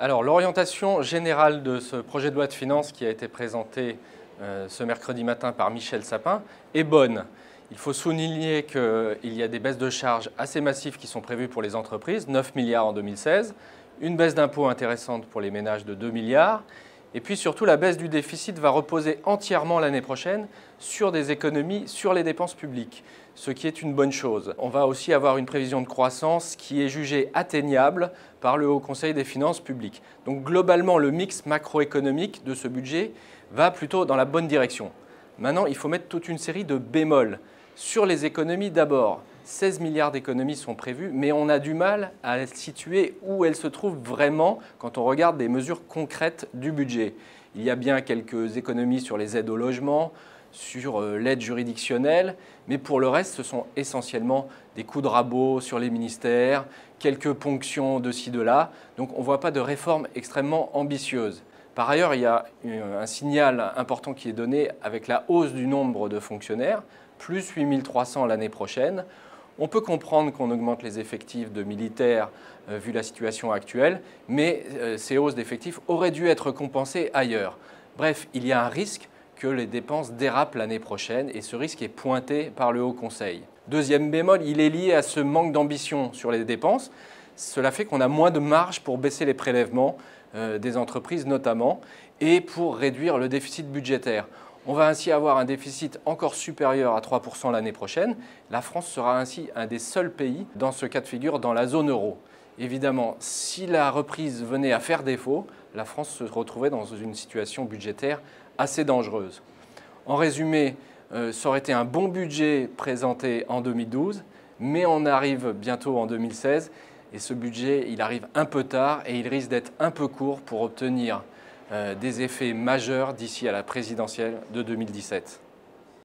Alors, l'orientation générale de ce projet de loi de finances qui a été présenté ce mercredi matin par Michel Sapin est bonne. Il faut souligner qu'il y a des baisses de charges assez massives qui sont prévues pour les entreprises, 9 milliards en 2016, une baisse d'impôts intéressante pour les ménages de 2 milliards, et puis surtout la baisse du déficit va reposer entièrement l'année prochaine sur des économies sur les dépenses publiques, ce qui est une bonne chose. On va aussi avoir une prévision de croissance qui est jugée atteignable par le Haut Conseil des finances publiques. Donc globalement, le mix macroéconomique de ce budget va plutôt dans la bonne direction. Maintenant, il faut mettre toute une série de bémols. Sur les économies d'abord, 16 milliards d'économies sont prévues, mais on a du mal à situer où elles se trouvent vraiment quand on regarde des mesures concrètes du budget. Il y a bien quelques économies sur les aides au logement, sur l'aide juridictionnelle, mais pour le reste, ce sont essentiellement des coups de rabot sur les ministères, quelques ponctions de ci, de là. Donc on ne voit pas de réforme extrêmement ambitieuse. Par ailleurs, il y a un signal important qui est donné avec la hausse du nombre de fonctionnaires, plus 8 300 l'année prochaine. On peut comprendre qu'on augmente les effectifs de militaires vu la situation actuelle, mais ces hausses d'effectifs auraient dû être compensées ailleurs. Bref, il y a un risque que les dépenses dérapent l'année prochaine et ce risque est pointé par le Haut Conseil. Deuxième bémol, il est lié à ce manque d'ambition sur les dépenses. Cela fait qu'on a moins de marge pour baisser les prélèvements des entreprises notamment et pour réduire le déficit budgétaire. On va ainsi avoir un déficit encore supérieur à 3% l'année prochaine. La France sera ainsi un des seuls pays dans ce cas de figure dans la zone euro. Évidemment, si la reprise venait à faire défaut, la France se retrouverait dans une situation budgétaire assez dangereuse. En résumé, ça aurait été un bon budget présenté en 2012, mais on arrive bientôt en 2016 et ce budget, il arrive un peu tard et il risque d'être un peu court pour obtenir des effets majeurs d'ici à la présidentielle de 2017.